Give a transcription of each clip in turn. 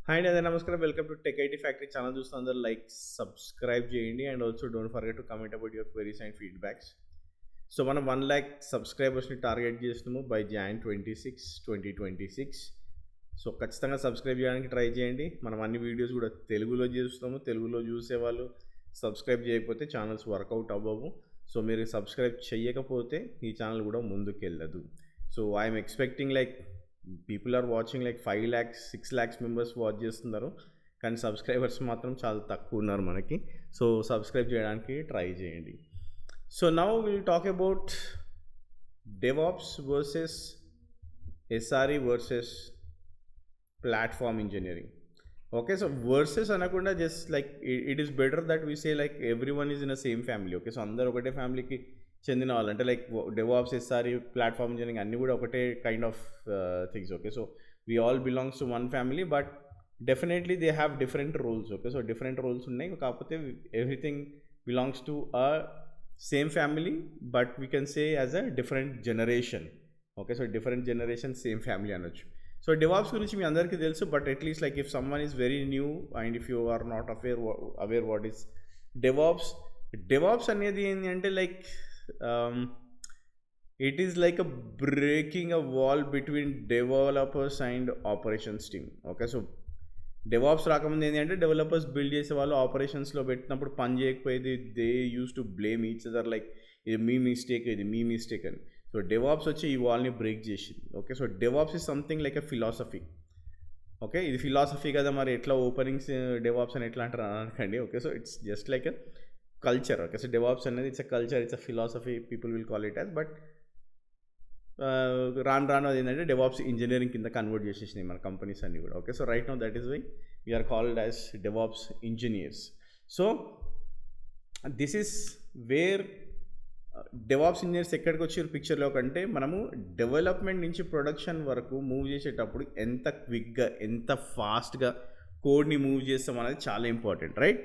Hi అండి, అదే నమస్కారం. Welcome to tech IT factory channel. చూస్తున్న అందరూ లైక్ సబ్స్క్రైబ్ చేయండి and also don't forget to comment about your queries and feedbacks. So మనం 1,00,000 సబ్స్క్రైబర్స్ని టార్గెట్ చేస్తున్నాము బై Jan 26, 2026. సో ఖచ్చితంగా సబ్స్క్రైబ్ చేయడానికి ట్రై చేయండి. మనం అన్ని వీడియోస్ కూడా తెలుగులో చేస్తాము. తెలుగులో చూసేవాళ్ళు సబ్స్క్రైబ్ చేయకపోతే ఛానల్స్ వర్కౌట్ అవ్వవు. సో మీరు సబ్స్క్రైబ్ చేయకపోతే ఈ ఛానల్ కూడా ముందుకు వెళ్ళదు. So I'm expecting like people are watching like 5 lakhs 6 lakhs members watch చేస్తున్నారు, కానీ సబ్స్క్రైబర్స్ మాత్రం చాలా తక్కువ ఉన్నారు మనకి. సో సబ్స్క్రైబ్ చేయడానికి ట్రై చేయండి. So now will talk about DevOps versus SRE versus platform engineering. Okay, so versus అనకుండా just like it is better that we say like everyone is in a same family. Okay, so అందరు ఒకటే ఫ్యామిలీకి చెందిన వాళ్ళు, అంటే like DevOps, SRE, platform engineering అన్నీ కూడా ఒకటే kind of things. Okay, so we all belongs to one family, but definitely they have different roles. Okay, so different roles ఉన్నాయి, కాకపోతే everything belongs to a same family, but we can say as a different generation. Okay, so different generation same family అనొచ్చు. So DevOps గురించి మీ అందరికీ తెలుసు, but at least like if someone is very new and if you are not aware what is DevOps అనేది ఏంటి అంటే like it is like a breaking a wall between developers and operations team. Okay, so DevOps రాకముందు ఏంటి అంటే developers build చేసే వాళ్ళు ఆపరేషన్స్లో పెట్టినప్పుడు పని చేయకపోయేది, they use to blame each other like ఇది మీ మిస్టేక్, ఇది మీ మిస్టేక్ అని. సో DevOps వచ్చి ఈ వాల్ని బ్రేక్ చేసింది. Okay, so DevOps is something like a philosophy. Okay, ఇది ఫిలాసఫీ కదా, మరి ఎట్లా ఓపెనింగ్స్ DevOps అని ఎట్లా అంటారు అనకండి. Okay, so it's just like a culture. Okay, so DevOps అనేది it's a culture, it's a philosophy, people will call it as. But రాను అది ఏంటంటే DevOps ఇంజనీరింగ్ కింద కన్వర్ట్ చేసేసినాయి మన కంపెనీస్ అన్నీ కూడా. Okay, so right now that is why we are called as DevOps engineers. So this is where DevOps engineers ఎక్కడికి వచ్చారు పిక్చర్లో కంటే, మనము డెవలప్మెంట్ నుంచి ప్రొడక్షన్ వరకు మూవ్ చేసేటప్పుడు ఎంత క్విక్గా, ఎంత ఫాస్ట్గా కోడ్ని మూవ్ చేస్తాం అనేది చాలా important, right?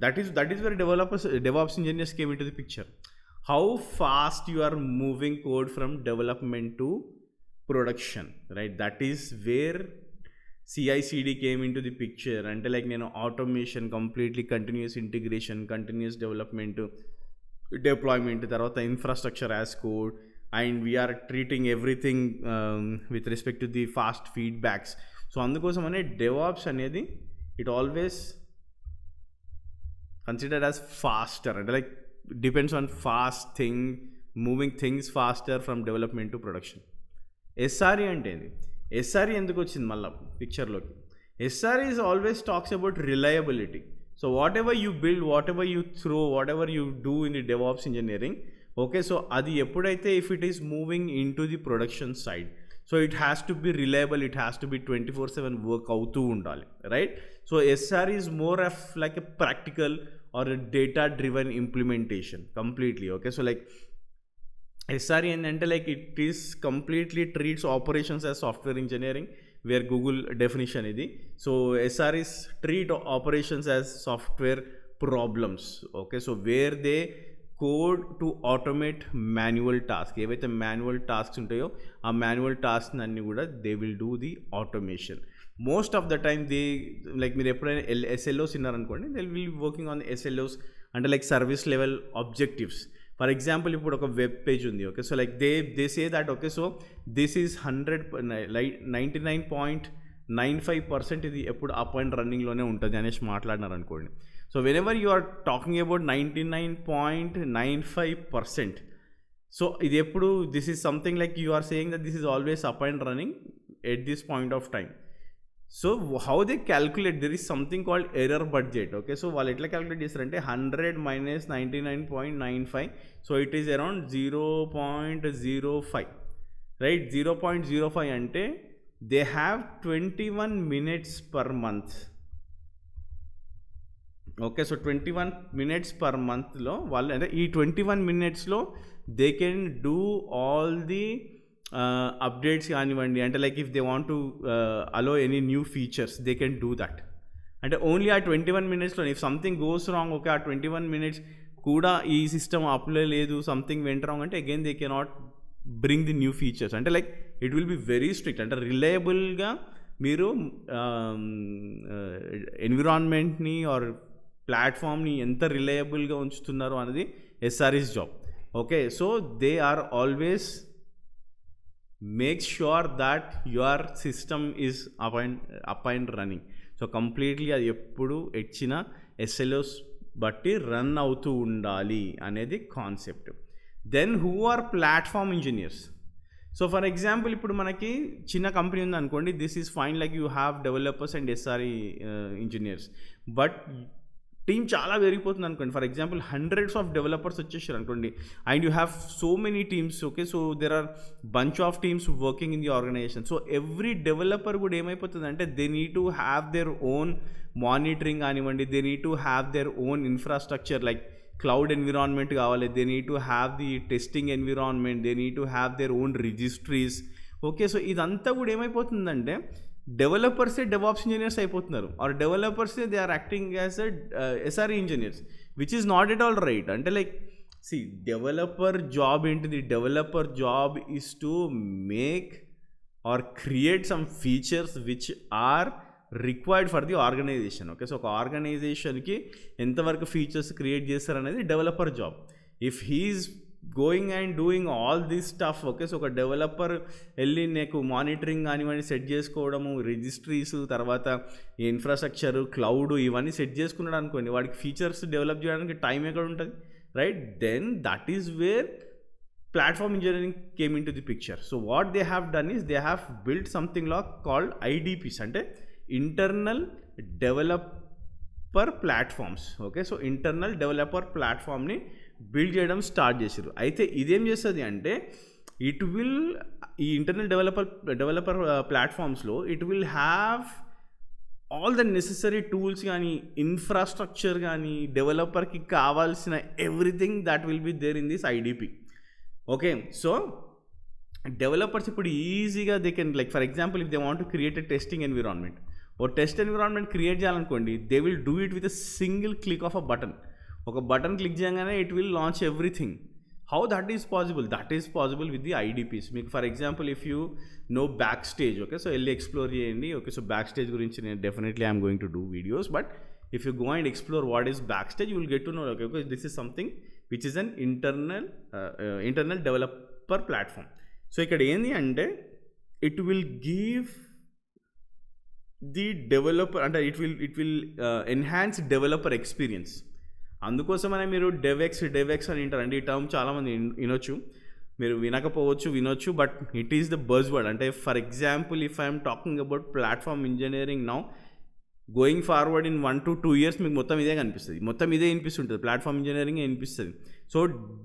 That is where DevOps engineers came into the picture. How fast you are moving code from development to production, right? That is where CI/CD came into the picture. And like automation, completely continuous integration, continuous development, deployment, tarvata infrastructure as code, and we are treating everything with respect to the fast feedbacks. So andukosam DevOps anedi it always considered as faster, and like depends on fast thing, moving things faster from development to production. SRE అంటే ఏంది? SRE ఎందుకు వచ్చింది మళ్ళీ పిక్చర్లోకి? SRE is always talks about reliability. So whatever you build, whatever you throw, whatever you do in the DevOps engineering, okay, so అది ఎప్పుడైతే if it is moving into the production side, so it has to be reliable, it has to be 24/7 work అవుతూ ఉండాలి, right? So SRE is more of like a practical or a data driven implementation completely. Okay, so like SRE ఏంటంటే like it is completely treats operations as software engineering, where Google definition ఇది. So SREs treat operations as software problems. Okay, so where they code to automate manual task, ఏవైతే manual tasks ఉంటాయో ఆ manual task అన్నీ కూడా they will do the automation. Most of the time they like మీరు ఎప్పుడైనా SLOs విన్నారనుకోండి, they will working on SLOs అంటే like service level objectives. For example ఇప్పుడు ఒక వెబ్ పేజ్ ఉంది. Okay, so like they say that okay, so this is 99.95% ఇది ఎప్పుడు up and రన్నింగ్లోనే ఉంటుంది అనేసి మాట్లాడినారు అనుకోండి. So whenever you are talking about 99.95%, so ఇది ఎప్పుడు this is something like you are saying that this is always up and running at this point of time. So how they calculate, there is something called error budget. Okay, so వాళ్ళు ఎట్లా calculate చేస్తారంటే 100 - 99.95, so it is around 0.05, right? 0.05 అంటే they have 21 minutes per month. Okay, so 21 minutes per monthలో వాళ్ళు అంటే ఈ 21 minutesలో they can do all the updates కానివ్వండి, అంటే like if they want to allow any new features they can do that. అంటే only ఆ 21 minutesలో if something goes wrong, okay, ఆ 21 minutes కూడా ఈ సిస్టమ్ అప్లై లేదు, సంథింగ్ వెంట్ రాంగ్ అంటే again they cannot bring the new features. అంటే like it will be very strict, అంటే రిలయబుల్గా మీరు ఎన్విరాన్మెంట్ని ఆర్ ప్లాట్ఫామ్ని ఎంత రిలయబుల్గా ఉంచుతున్నారు అనేది SRE's job. Okay, so they are always make sure that your system is up and running. So completely అది ఎప్పుడు ఇచ్చిన ఎస్ఎల్ఓస్ బట్టి రన్ అవుతూ ఉండాలి అనేది concept. Then who are platform engineers? So for example ఇప్పుడు మనకి చిన్న కంపెనీ ఉంది అనుకోండి, this is fine, like you have developers and SRE engineers. But team చాలా పెరిగిపోతుంది అనుకోండి, for example hundreds of developers వచ్చేసారు అనుకోండి, and you have so many teams. Okay, so there are bunch of teams working in the organisation. So every developer కూడా ఏమైపోతుంది అంటే they need to have their own monitoring కానివ్వండి, they need to have their own infrastructure like cloud environment కావాలి, they need to have the testing environment, they need to have their own registries. Okay, so ఇదంతా కూడా ఏమైపోతుందంటే డెవలపర్సే DevOps engineers అయిపోతున్నారు, or డెవలపర్సే they are acting as SRE engineers, which is not at all right. అంటే like సి developer job ఏంటిది? Developer job is to make or create some features which are required for the organization. Okay, so ఒక ఆర్గనైజేషన్కి ఎంతవరకు features create చేస్తారనేది developer job. If he is going and doing all this stuff, okay, so ఒక developer వెళ్ళి నీకు monitoring కానివ్వండి set చేసుకోవడము, registries, తర్వాత ఇన్ఫ్రాస్ట్రక్చర్, క్లౌడ్ ఇవన్నీ సెట్ చేసుకున్నాడు అనుకోండి, వాడికి ఫీచర్స్ డెవలప్ చేయడానికి టైం ఎక్కడ ఉంటుంది, right? Then that is where platform engineering came in to the picture. So what they have done is they have build something called IDPs, అంటే internal developer platforms. Okay, so internal developer ప్లాట్ఫామ్ని build చేయడం start చేశారు. అయితే ఇదేం చేస్తుంది అంటే it will, ఈ ఇంటర్నల్ డెవలపర్ ప్లాట్ఫామ్స్లో it will have all the necessary tools కానీ, ఇన్ఫ్రాస్ట్రక్చర్ కానీ, డెవలపర్కి కావాల్సిన everything that will be there in this IDP. Okay, so developers ఇప్పుడు ఈజీగా they can, like for example if they want to create a testing environment, ఓ test environment క్రియేట్ చేయాలనుకోండి, they will do it with a single click of a button. ఒక button click చేయగానే it will launch everything. How that is possible? That is possible with the IDPs. మీకు for example if you know Backstage, okay, so వెళ్ళి explore చేయండి. Okay, so back stage గురించి నేను definitely I'm going to do videos, but if you go and explore what is Backstage, you will get to know, okay, because this is something which is an internal developer platform. So ఇక్కడ ఏంది అంటే it will give the developer, అంటే it will enhance developer experience. అందుకోసమనే మీరు డెవెక్స్ అని వింటారండి. ఈ term చాలామంది వినొచ్చు, మీరు వినకపోవచ్చు, వినొచ్చు, but it is the buzzword. అంటే for example if I'm talking about platform engineering now, going forward in 1 to 2 years మీకు మొత్తం ఇదే కనిపిస్తుంది, మొత్తం ఇదే వినిపిస్తుంటుంది, ప్లాట్ఫామ్ ఇంజనీరింగ్ వినిపిస్తుంది. సో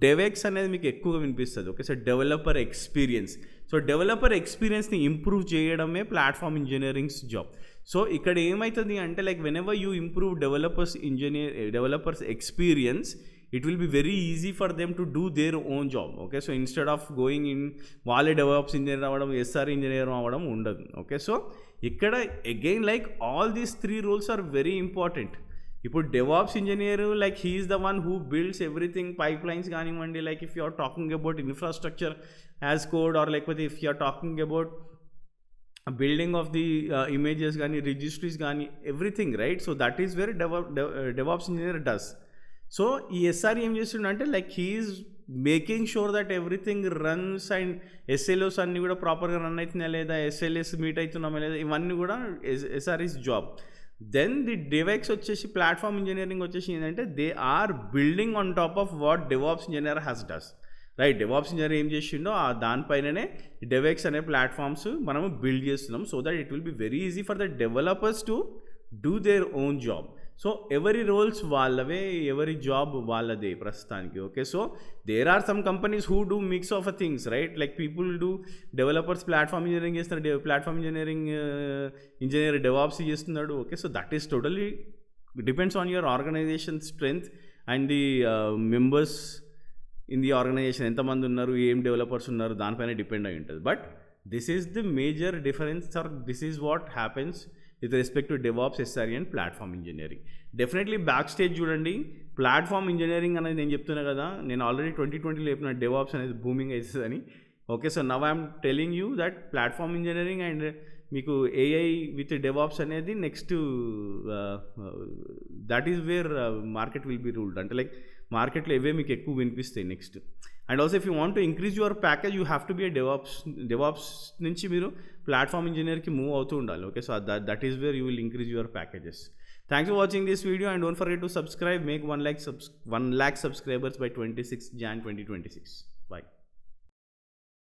డెవెక్స్ అనేది మీకు ఎక్కువగా వినిపిస్తుంది. Okay, so developer experience. So developer ఎక్స్పీరియన్స్ని ఇంప్రూవ్ చేయడమే ప్లాట్ఫామ్ ఇంజనీరింగ్స్ జాబ్. సో ఇక్కడ ఏమవుతుంది అంటే like whenever you improve developers experience, it will be very easy for them to do their own job. Okay, so instead of going in వాళ్ళే DevOps engineer అవ్వడం, SR engineer అవ్వడం ఉండదు. Okay, so ఇక్కడ again like all these 3 roles are very important. ఇప్పుడు DevOps engineer like he is the one who builds everything, pipeline కానివ్వండి, like if you are talking about infrastructure as code, or లేకపోతే if you are talking about building of the images కానీ, registries కానీ, everything, right? So that is where DevOps engineer does. So ఈ SR ఏం చేస్తుండే like he is making sure that everything runs, and SLOs అన్నీ కూడా ప్రాపర్గా run అవుతున్నాయా లేదా, ఎస్ఎల్ఎస్ మీట్ అవుతున్నామా లేదా, ఇవన్నీ కూడా SREs job. Then the DevEx వచ్చేసి ప్లాట్ఫామ్ ఇంజనీరింగ్ వచ్చేసి ఏంటంటే they are building on top of what DevOps engineer has does, right? DevOps engineer ఏం చేసిండో దానిపైననే డెవెక్స్ అనే ప్లాట్ఫామ్స్ మనము బిల్డ్ చేస్తున్నాం, so that it will be very easy for the developers to do their own job. సో ఎవరి roles వాళ్ళవే, ఎవరి జాబ్ వాళ్ళదే ప్రస్తుతానికి. Okay, so there are some companies who do mix of a things, right? Like people do developers platform engineering చేస్తున్నారు, platform engineer DevOps చేస్తున్నాడు. Okay, so that is totally depends on your organization strength and the members in the organization, ఎంతమంది ఉన్నారు, ఏం developers ఉన్నారు, దానిపైన depend అయి ఉంటుంది. But this is the major difference, or this is what happens with respect to DevOps, SRE and platform engineering. Definitely back stage చూడండి. Platform engineering అనేది నేను చెప్తున్నా కదా, నేను ఆల్రెడీ 2020లో చెప్పిన డెవాప్స్ అనేది బూమింగ్ అవుతుందని. Okay, so now I'm telling you that platform engineering and మీకు ఏఐ విత్ డెవాప్స్ అనేది next that is where market will be ruled. అంటే లైక్ మార్కెట్లో ఇవే మీకు ఎక్కువ వినిపిస్తాయి next. And also if you want to increase your package you have to be a DevOps నుంచి మీరు ప్లాట్ఫామ్ ఇంజనీర్కి మూవ్ అవుతూ ఉండాలి. Okay, so that is where you will increase your packages. Thanks for watching this video and don't forget to subscribe. Make 1 lakh subscribers by 26 Jan 2026. Bye.